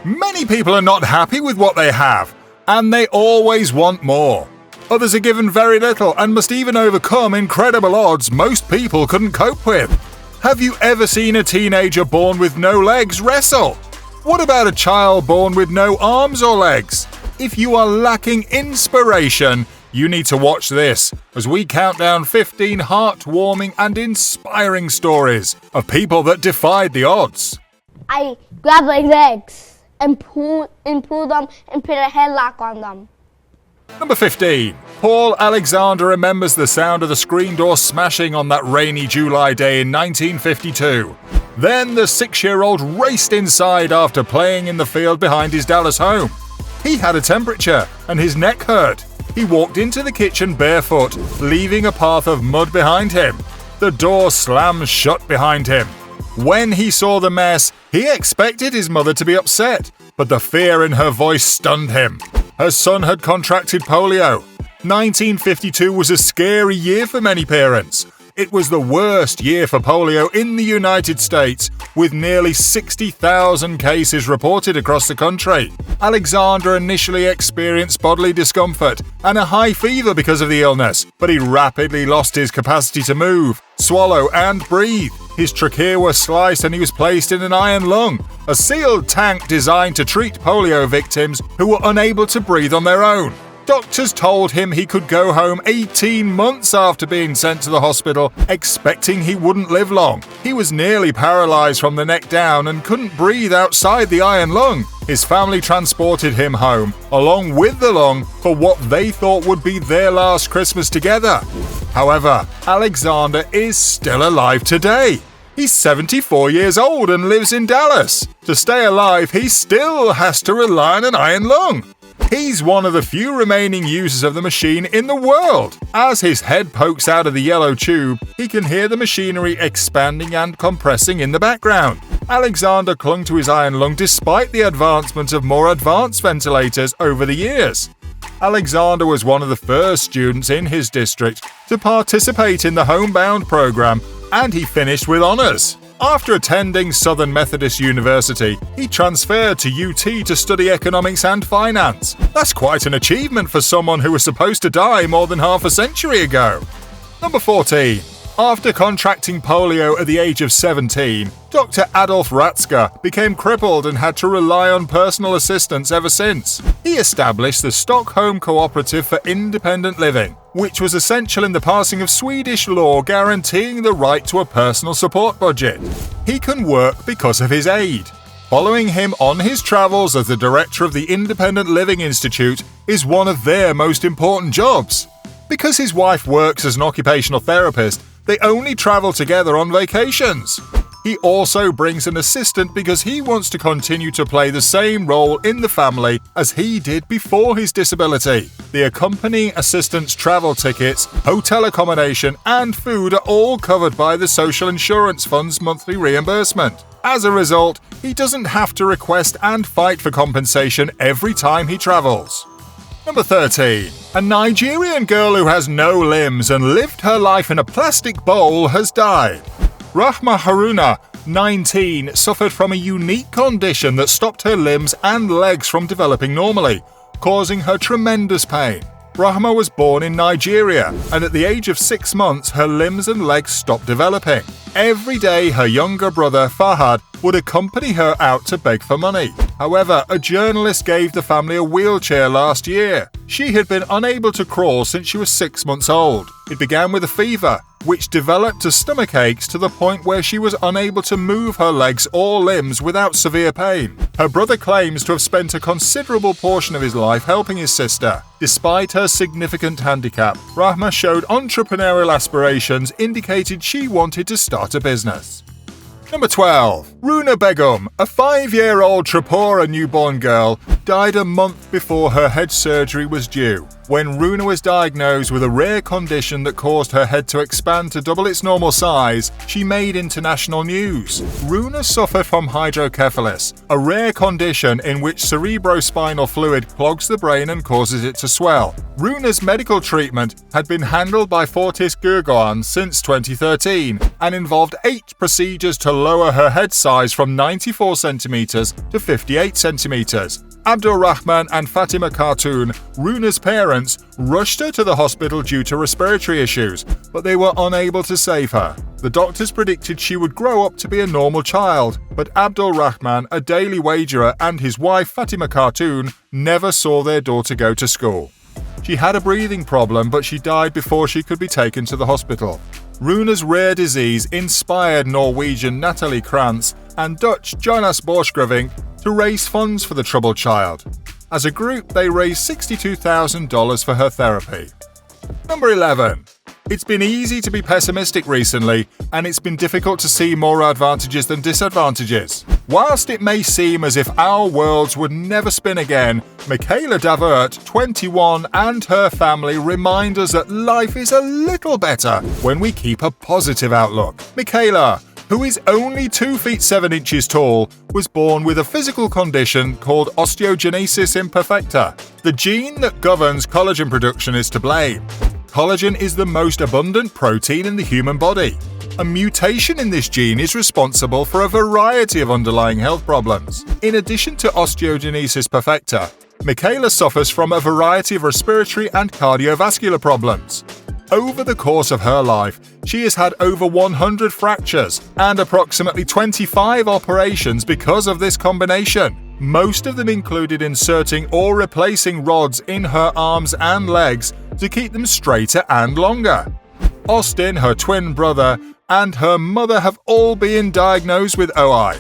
Many people are not happy with what they have, and they always want more. Others are given very little and must even overcome incredible odds most people couldn't cope with. Have you ever seen a teenager born with no legs wrestle? What about a child born with no arms or legs? If you are lacking inspiration, you need to watch this as we count down 15 heartwarming and inspiring stories of people that defied the odds. I grab my legs and pull them and put a headlock on them. Number 15. Paul Alexander remembers the sound of the screen door smashing on that rainy July day in 1952. Then the 6-year-old raced inside after playing in the field behind his Dallas home. He had a temperature and his neck hurt. He walked into the kitchen barefoot, leaving a path of mud behind him. The door slammed shut behind him. When he saw the mess, he expected his mother to be upset, but the fear in her voice stunned him. Her son had contracted polio. 1952 was a scary year for many parents. It was the worst year for polio in the United States, with nearly 60,000 cases reported across the country. Alexander initially experienced bodily discomfort and a high fever because of the illness, but he rapidly lost his capacity to move, swallow, and breathe. His trachea was sliced and he was placed in an iron lung, a sealed tank designed to treat polio victims who were unable to breathe on their own. Doctors told him he could go home 18 months after being sent to the hospital, expecting he wouldn't live long. He was nearly paralyzed from the neck down and couldn't breathe outside the iron lung. His family transported him home, along with the lung, for what they thought would be their last Christmas together. However, Alexander is still alive today. He's 74 years old and lives in Dallas. To stay alive, he still has to rely on an iron lung. He's one of the few remaining users of the machine in the world. As his head pokes out of the yellow tube, he can hear the machinery expanding and compressing in the background. Alexander clung to his iron lung despite the advancement of more advanced ventilators over the years. Alexander was one of the first students in his district to participate in the Homebound program, and he finished with honors. After attending Southern Methodist University, he transferred to UT to study economics and finance. That's quite an achievement for someone who was supposed to die more than half a century ago. Number 14. After contracting polio at the age of 17, Dr. Adolf Ratzka became crippled and had to rely on personal assistance ever since. He established the Stockholm Cooperative for Independent Living, which was essential in the passing of Swedish law guaranteeing the right to a personal support budget. He can work because of his aid. Following him on his travels as the director of the Independent Living Institute is one of their most important jobs. Because his wife works as an occupational therapist, they only travel together on vacations. He also brings an assistant because he wants to continue to play the same role in the family as he did before his disability. The accompanying assistant's travel tickets, hotel accommodation, and food are all covered by the Social Insurance Fund's monthly reimbursement. As a result, he doesn't have to request and fight for compensation every time he travels. Number 13. A Nigerian girl who has no limbs and lived her life in a plastic bowl has died. Rahma Haruna, 19, suffered from a unique condition that stopped her limbs and legs from developing normally, causing her tremendous pain. Rahma was born in Nigeria, and at the age of 6 months, her limbs and legs stopped developing. Every day, her younger brother, Fahad, would accompany her out to beg for money. However, a journalist gave the family a wheelchair last year. She had been unable to crawl since she was 6 months old. It began with a fever, which developed to stomach aches to the point where she was unable to move her legs or limbs without severe pain. Her brother claims to have spent a considerable portion of his life helping his sister. Despite her significant handicap, Rahma showed entrepreneurial aspirations, indicated she wanted to start a business. Number 12. Runa Begum, a 5-year-old Tripura newborn girl, died a month before her head surgery was due. When Runa was diagnosed with a rare condition that caused her head to expand to double its normal size, she made international news. Runa suffered from hydrocephalus, a rare condition in which cerebrospinal fluid clogs the brain and causes it to swell. Runa's medical treatment had been handled by Fortis Gurgoan since 2013 and involved 8 procedures to lower her head size from 94 centimeters to 58 centimeters. Abdul Rahman and Fatima Khartoun, Runa's parents, rushed her to the hospital due to respiratory issues, but they were unable to save her. The doctors predicted she would grow up to be a normal child, but Abdul Rahman, a daily wagerer, and his wife Fatima Khartoun never saw their daughter go to school. She had a breathing problem, but she died before she could be taken to the hospital. Runa's rare disease inspired Norwegian Natalie Krantz and Dutch Jonas Borchgrevink to raise funds for the troubled child. As a group, they raised $62,000 for her therapy. Number 11. It's been easy to be pessimistic recently, and it's been difficult to see more advantages than disadvantages. Whilst it may seem as if our worlds would never spin again, Michaela Davert, 21, and her family remind us that life is a little better when we keep a positive outlook. Michaela, who is only 2 feet 7 inches tall, was born with a physical condition called osteogenesis imperfecta. The gene that governs collagen production is to blame. Collagen is the most abundant protein in the human body. A mutation in this gene is responsible for a variety of underlying health problems. In addition to osteogenesis imperfecta, Michaela suffers from a variety of respiratory and cardiovascular problems. Over the course of her life, she has had over 100 fractures and approximately 25 operations because of this combination. Most of them included inserting or replacing rods in her arms and legs to keep them straighter and longer. Austin, her twin brother, and her mother have all been diagnosed with OI.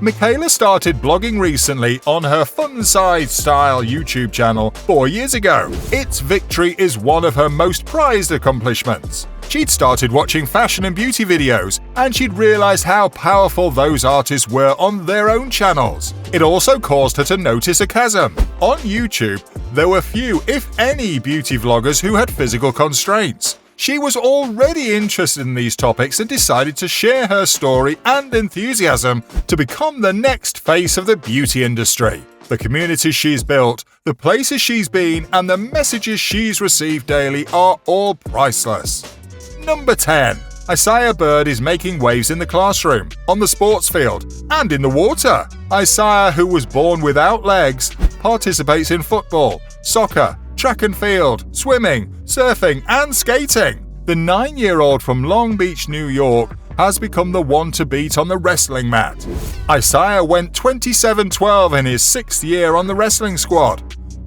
Michaela started blogging recently on her Fun Size Style YouTube channel 4 years ago. Its victory is one of her most prized accomplishments. She'd started watching fashion and beauty videos, and she'd realized how powerful those artists were on their own channels. It also caused her to notice a chasm. On YouTube, there were few, if any, beauty vloggers who had physical constraints. She was already interested in these topics and decided to share her story and enthusiasm to become the next face of the beauty industry. The communities she's built, the places she's been, and the messages she's received daily are all priceless. Number 10. Isaiah Bird is making waves in the classroom, on the sports field, and in the water. Isaiah, who was born without legs, participates in football, soccer, track and field, swimming, surfing, and skating. The 9-year-old from Long Beach, New York, has become the one to beat on the wrestling mat. Isaiah went 27-12 in his 6th year on the wrestling squad.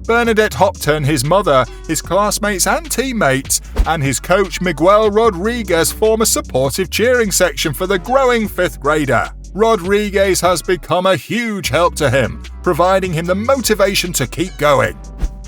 Bernadette Hopton, his mother, his classmates and teammates, and his coach Miguel Rodriguez form a supportive cheering section for the growing 5th grader. Rodriguez has become a huge help to him, providing him the motivation to keep going.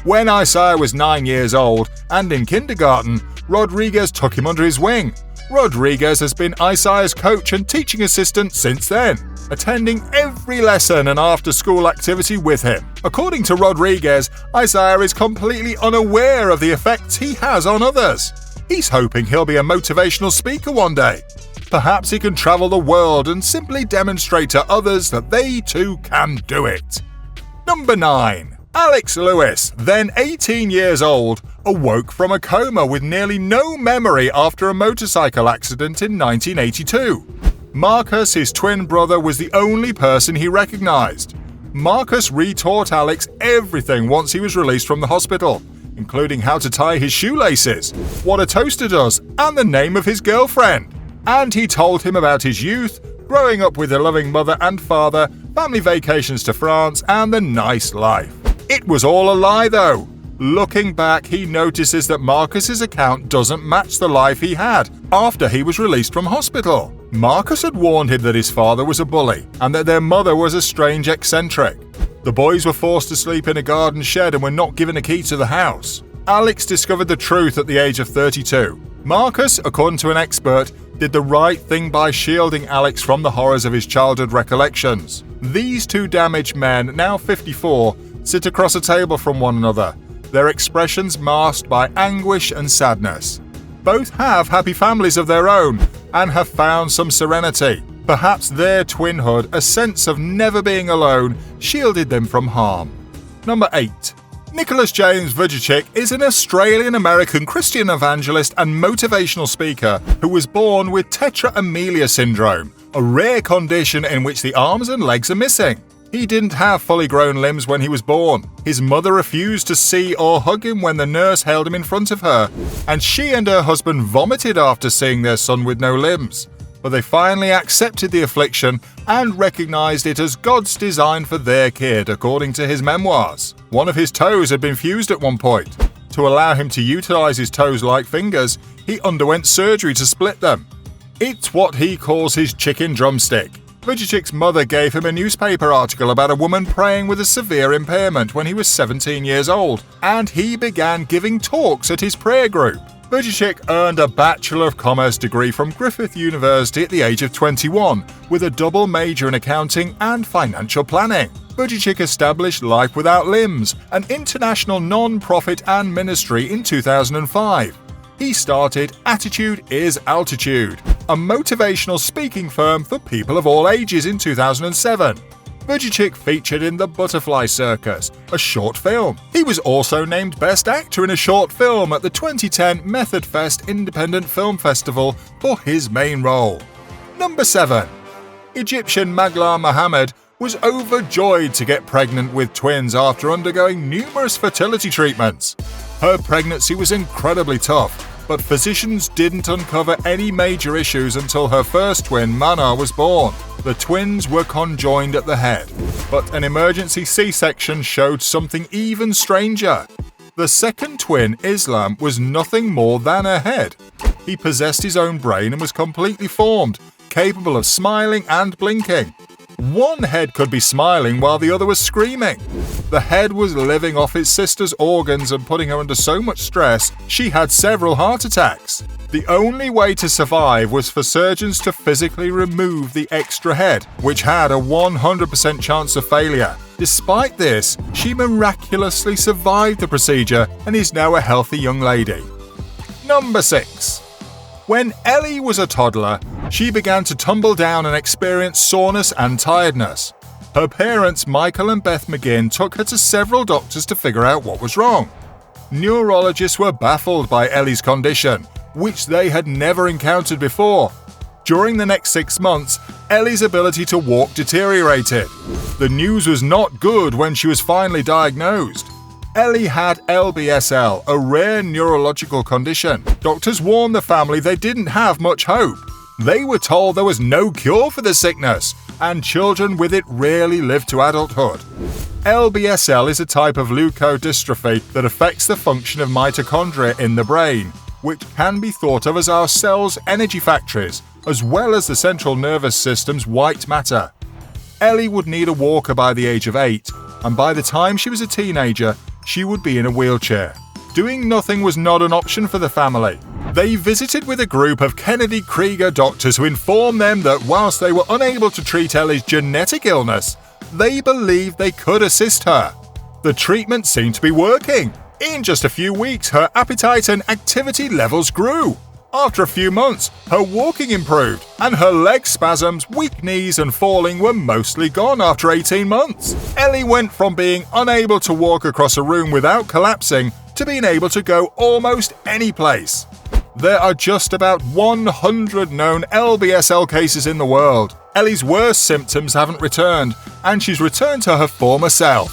When Isaiah was 9 years old and in kindergarten, Rodriguez took him under his wing. Rodriguez has been Isaiah's coach and teaching assistant since then, attending every lesson and after-school activity with him. According to Rodriguez, Isaiah is completely unaware of the effects he has on others. He's hoping he'll be a motivational speaker one day. Perhaps he can travel the world and simply demonstrate to others that they too can do it. Number 9. Alex Lewis, then 18 years old, awoke from a coma with nearly no memory after a motorcycle accident in 1982. Marcus, his twin brother, was the only person he recognized. Marcus retaught Alex everything once he was released from the hospital, including how to tie his shoelaces, what a toaster does, and the name of his girlfriend. And he told him about his youth, growing up with a loving mother and father, family vacations to France, and the nice life. It was all a lie, though. Looking back, he notices that Marcus's account doesn't match the life he had after he was released from hospital. Marcus had warned him that his father was a bully and that their mother was a strange eccentric. The boys were forced to sleep in a garden shed and were not given a key to the house. Alex discovered the truth at the age of 32. Marcus, according to an expert, did the right thing by shielding Alex from the horrors of his childhood recollections. These two damaged men, now 54, sit across a table from one another, their expressions masked by anguish and sadness. Both have happy families of their own and have found some serenity. Perhaps their twinhood, a sense of never being alone, shielded them from harm. Number 8. Nicholas James Vujicic is an Australian-American Christian evangelist and motivational speaker who was born with tetra-amelia syndrome, a rare condition in which the arms and legs are missing. He didn't have fully grown limbs when he was born. His mother refused to see or hug him when the nurse held him in front of her, and she and her husband vomited after seeing their son with no limbs. But they finally accepted the affliction and recognized it as God's design for their kid, according to his memoirs. One of his toes had been fused at one point. To allow him to utilize his toes like fingers, he underwent surgery to split them. It's what he calls his chicken drumstick. Vujicic's mother gave him a newspaper article about a woman praying with a severe impairment when he was 17 years old, and he began giving talks at his prayer group. Vujicic earned a Bachelor of Commerce degree from Griffith University at the age of 21, with a double major in accounting and financial planning. Vujicic established Life Without Limbs, an international non-profit and ministry in 2005. He started Attitude is Altitude, a motivational speaking firm for people of all ages in 2007. Vujicic featured in The Butterfly Circus, a short film. He was also named Best Actor in a Short Film at the 2010 Method Fest Independent Film Festival for his main role. Number 7. Egyptian Magla Mohammed was overjoyed to get pregnant with twins after undergoing numerous fertility treatments. Her pregnancy was incredibly tough, but physicians didn't uncover any major issues until her first twin, Mana, was born. The twins were conjoined at the head, but an emergency C-section showed something even stranger. The second twin, Islam, was nothing more than a head. He possessed his own brain and was completely formed, capable of smiling and blinking. One head could be smiling while the other was screaming. The head was living off its sister's organs and putting her under so much stress, she had several heart attacks. The only way to survive was for surgeons to physically remove the extra head, which had a 100% chance of failure. Despite this, she miraculously survived the procedure and is now a healthy young lady. Number 6. When Ellie was a toddler, she began to tumble down and experience soreness and tiredness. Her parents, Michael and Beth McGinn, took her to several doctors to figure out what was wrong. Neurologists were baffled by Ellie's condition, which they had never encountered before. During the next 6 months, Ellie's ability to walk deteriorated. The news was not good when she was finally diagnosed. Ellie had LBSL, a rare neurological condition. Doctors warned the family they didn't have much hope. They were told there was no cure for the sickness, and children with it rarely live to adulthood. LBSL is a type of leukodystrophy that affects the function of mitochondria in the brain, which can be thought of as our cells' energy factories, as well as the central nervous system's white matter. Ellie would need a walker by the age of 8, and by the time she was a teenager, she would be in a wheelchair. Doing nothing was not an option for the family. They visited with a group of Kennedy Krieger doctors who informed them that whilst they were unable to treat Ellie's genetic illness, they believed they could assist her. The treatment seemed to be working. In just a few weeks, her appetite and activity levels grew. After a few months, her walking improved, and her leg spasms, weak knees, and falling were mostly gone after 18 months. Ellie went from being unable to walk across a room without collapsing to being able to go almost any place. There are just about 100 known LBSL cases in the world. Ellie's worst symptoms haven't returned, and she's returned to her former self.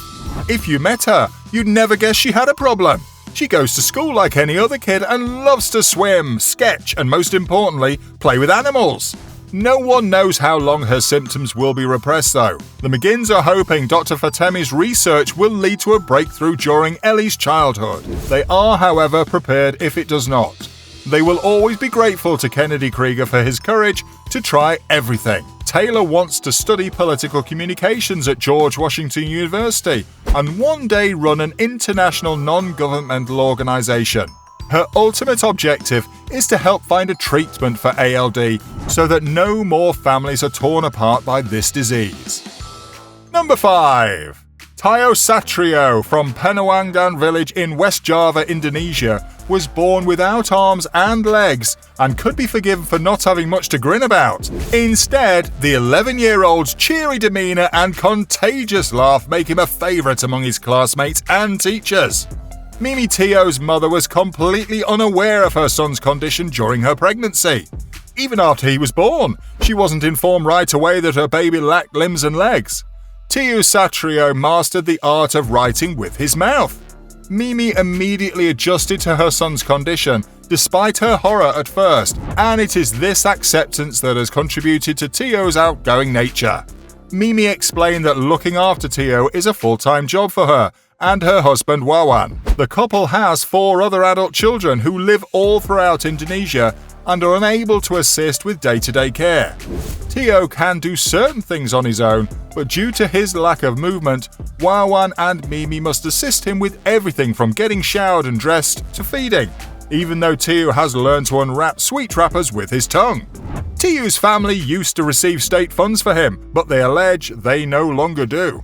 If you met her, you'd never guess she had a problem. She goes to school like any other kid and loves to swim, sketch, and most importantly, play with animals. No one knows how long her symptoms will be repressed though. The McGinns are hoping Dr. Fatemi's research will lead to a breakthrough during Ellie's childhood. They are, however, prepared if it does not. They will always be grateful to Kennedy Krieger for his courage to try everything. Taylor wants to study political communications at George Washington University and one day run an international non-governmental organization. Her ultimate objective is to help find a treatment for ALD so that no more families are torn apart by this disease. Number 5. Tio Satrio from Penawangan village in West Java, Indonesia, was born without arms and legs and could be forgiven for not having much to grin about. Instead, the 11-year-old's cheery demeanour and contagious laugh make him a favourite among his classmates and teachers. Mimi Tio's mother was completely unaware of her son's condition during her pregnancy. Even after he was born, she wasn't informed right away that her baby lacked limbs and legs. Tio Satrio mastered the art of writing with his mouth. Mimi immediately adjusted to her son's condition, despite her horror at first, and it is this acceptance that has contributed to Tio's outgoing nature. Mimi explained that looking after Tio is a full-time job for her and her husband Wawan. The couple has 4 other adult children who live all throughout Indonesia and are unable to assist with day-to-day care. Tio can do certain things on his own, but due to his lack of movement, Wawan and Mimi must assist him with everything from getting showered and dressed to feeding, even though Tio has learned to unwrap sweet wrappers with his tongue. Tio's family used to receive state funds for him, but they allege they no longer do.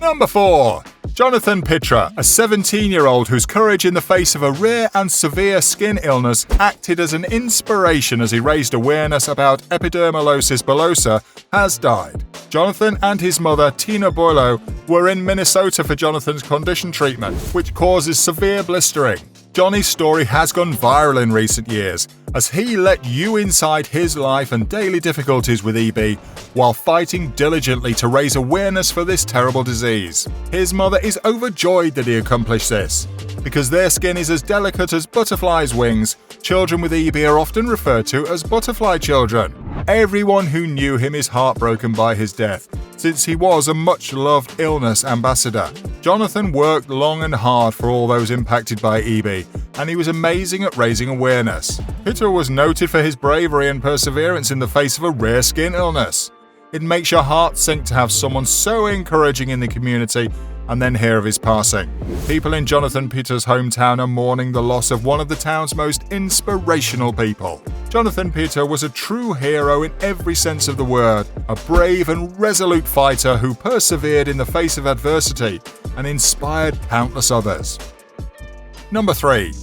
Number 4. Jonathan Pitra, a 17-year-old whose courage in the face of a rare and severe skin illness acted as an inspiration as he raised awareness about epidermolysis bullosa, has died. Jonathan and his mother, Tina Boilo, were in Minnesota for Jonathan's condition treatment, which causes severe blistering. Johnny's story has gone viral in recent years, as he let you inside his life and daily difficulties with EB, while fighting diligently to raise awareness for this terrible disease. His mother is overjoyed that he accomplished this. Because their skin is as delicate as butterflies' wings, children with EB are often referred to as butterfly children. Everyone who knew him is heartbroken by his death, since he was a much-loved illness ambassador. Jonathan worked long and hard for all those impacted by EB, and he was amazing at raising awareness. Peter was noted for his bravery and perseverance in the face of a rare skin illness. It makes your heart sink to have someone so encouraging in the community and then hear of his passing. People in Jonathan Peter's hometown are mourning the loss of one of the town's most inspirational people. Jonathan Peter was a true hero in every sense of the word, a brave and resolute fighter who persevered in the face of adversity and inspired countless others. Number 3.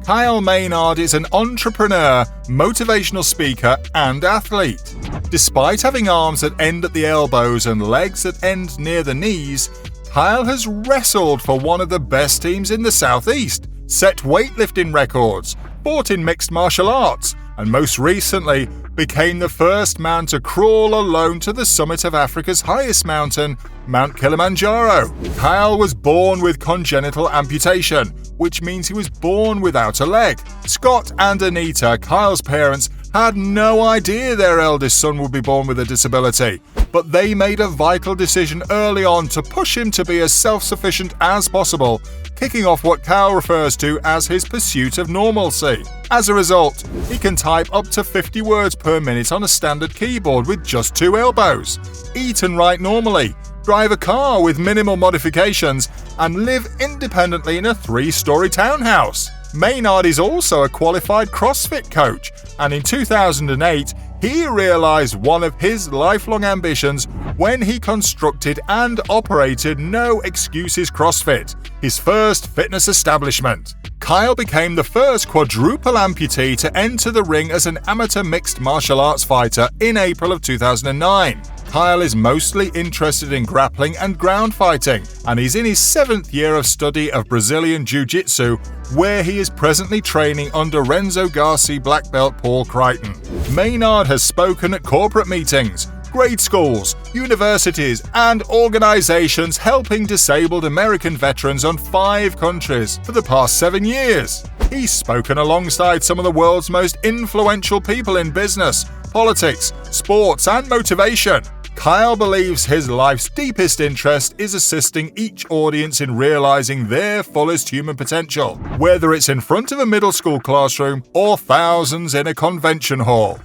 Kyle Maynard is an entrepreneur, motivational speaker, and athlete. Despite having arms that end at the elbows and legs that end near the knees, Kyle has wrestled for one of the best teams in the Southeast, set weightlifting records, fought in mixed martial arts, and most recently became the first man to crawl alone to the summit of Africa's highest mountain, Mount Kilimanjaro. Kyle was born with congenital amputation, which means he was born without a leg. Scott and Anita, Kyle's parents, had no idea their eldest son would be born with a disability, but they made a vital decision early on to push him to be as self-sufficient as possible, kicking off what Kyle refers to as his pursuit of normalcy. As a result, he can type up to 50 words per minute on a standard keyboard with just 2 elbows, eat and write normally, drive a car with minimal modifications, and live independently in a 3-story townhouse. Maynard is also a qualified CrossFit coach, and in 2008, he realized one of his lifelong ambitions when he constructed and operated No Excuses CrossFit, his first fitness establishment. Kyle became the first quadruple amputee to enter the ring as an amateur mixed martial arts fighter in April of 2009. Kyle is mostly interested in grappling and ground fighting, and he's in his 7th year of study of Brazilian Jiu-Jitsu, where he is presently training under Renzo Garcia black belt Paul Crichton. Maynard has spoken at corporate meetings, grade schools, universities, and organizations helping disabled American veterans on 5 countries for the past 7 years. He's spoken alongside some of the world's most influential people in business, politics, sports, and motivation. Kyle believes his life's deepest interest is assisting each audience in realizing their fullest human potential, whether it's in front of a middle school classroom or thousands in a convention hall.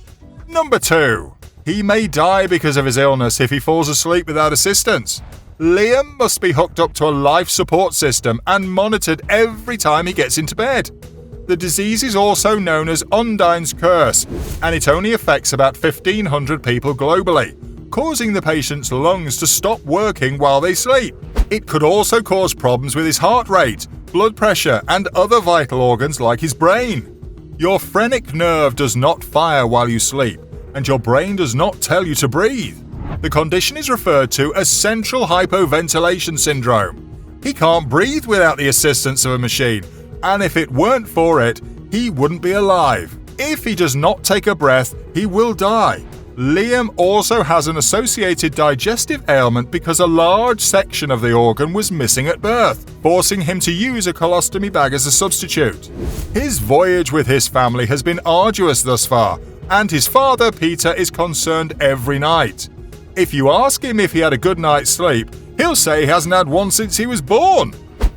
Number 2. He may die because of his illness if he falls asleep without assistance. Liam must be hooked up to a life support system and monitored every time he gets into bed. The disease is also known as Undine's Curse, and it only affects about 1,500 people globally, causing the patient's lungs to stop working while they sleep. It could also cause problems with his heart rate, blood pressure, and other vital organs like his brain. Your phrenic nerve does not fire while you sleep, and your brain does not tell you to breathe. The condition is referred to as central hypoventilation syndrome. He can't breathe without the assistance of a machine, and if it weren't for it, he wouldn't be alive. If he does not take a breath, he will die. Liam also has an associated digestive ailment because a large section of the organ was missing at birth, forcing him to use a colostomy bag as a substitute. His voyage with his family has been arduous thus far, and his father, Peter, is concerned every night. If you ask him if he had a good night's sleep, he'll say he hasn't had one since he was born.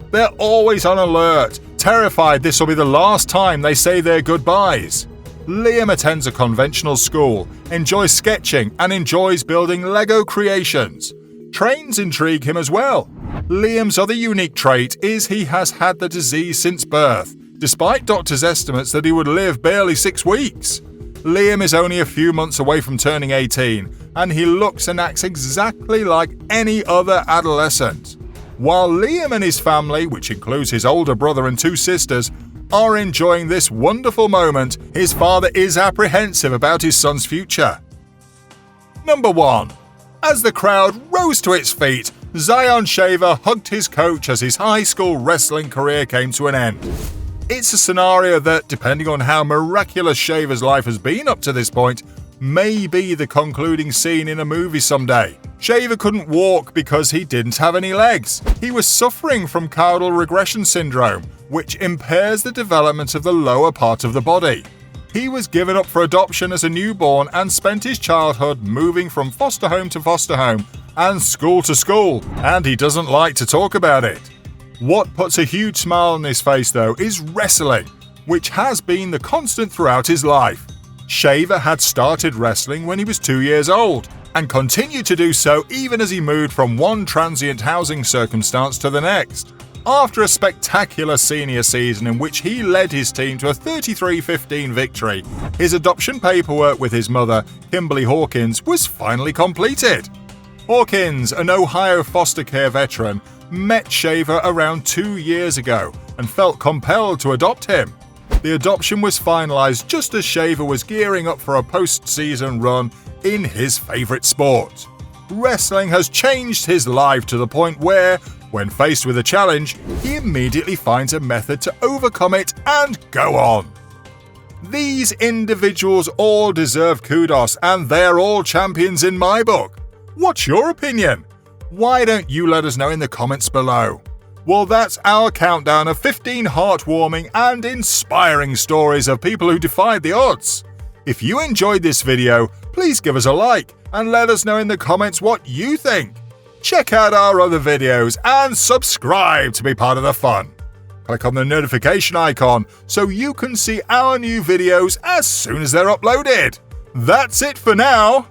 They're always on alert, terrified this will be the last time they say their goodbyes. Liam attends a conventional school, enjoys sketching, and enjoys building Lego creations. Trains intrigue him as well. Liam's other unique trait is he has had the disease since birth, despite doctors' estimates that he would live barely 6 weeks. Liam is only a few months away from turning 18, and he looks and acts exactly like any other adolescent. While Liam and his family, which includes his older brother and 2 sisters, are enjoying this wonderful moment, his father is apprehensive about his son's future. Number 1. As the crowd rose to its feet, Zion Shaver hugged his coach as his high school wrestling career came to an end. It's a scenario that, depending on how miraculous Shaver's life has been up to this point, may be the concluding scene in a movie someday. Shaver couldn't walk because he didn't have any legs. He was suffering from caudal regression syndrome, which impairs the development of the lower part of the body. He was given up for adoption as a newborn and spent his childhood moving from foster home to foster home and school to school, and he doesn't like to talk about it. What puts a huge smile on his face, though, is wrestling, which has been the constant throughout his life. Shaver had started wrestling when he was 2 years old, and continued to do so even as he moved from one transient housing circumstance to the next. After a spectacular senior season in which he led his team to a 33-15 victory, his adoption paperwork with his mother, Kimberly Hawkins, was finally completed. Hawkins, an Ohio foster care veteran, met Shaver around 2 years ago and felt compelled to adopt him. The adoption was finalized just as Shaver was gearing up for a post-season run in his favorite sport. Wrestling has changed his life to the point where, when faced with a challenge, he immediately finds a method to overcome it and go on. These individuals all deserve kudos, and they're all champions in my book. What's your opinion? Why don't you let us know in the comments below? Well, that's our countdown of 15 heartwarming and inspiring stories of people who defied the odds. If you enjoyed this video, please give us a like and let us know in the comments what you think. Check out our other videos and subscribe to be part of the fun. Click on the notification icon so you can see our new videos as soon as they're uploaded. That's it for now.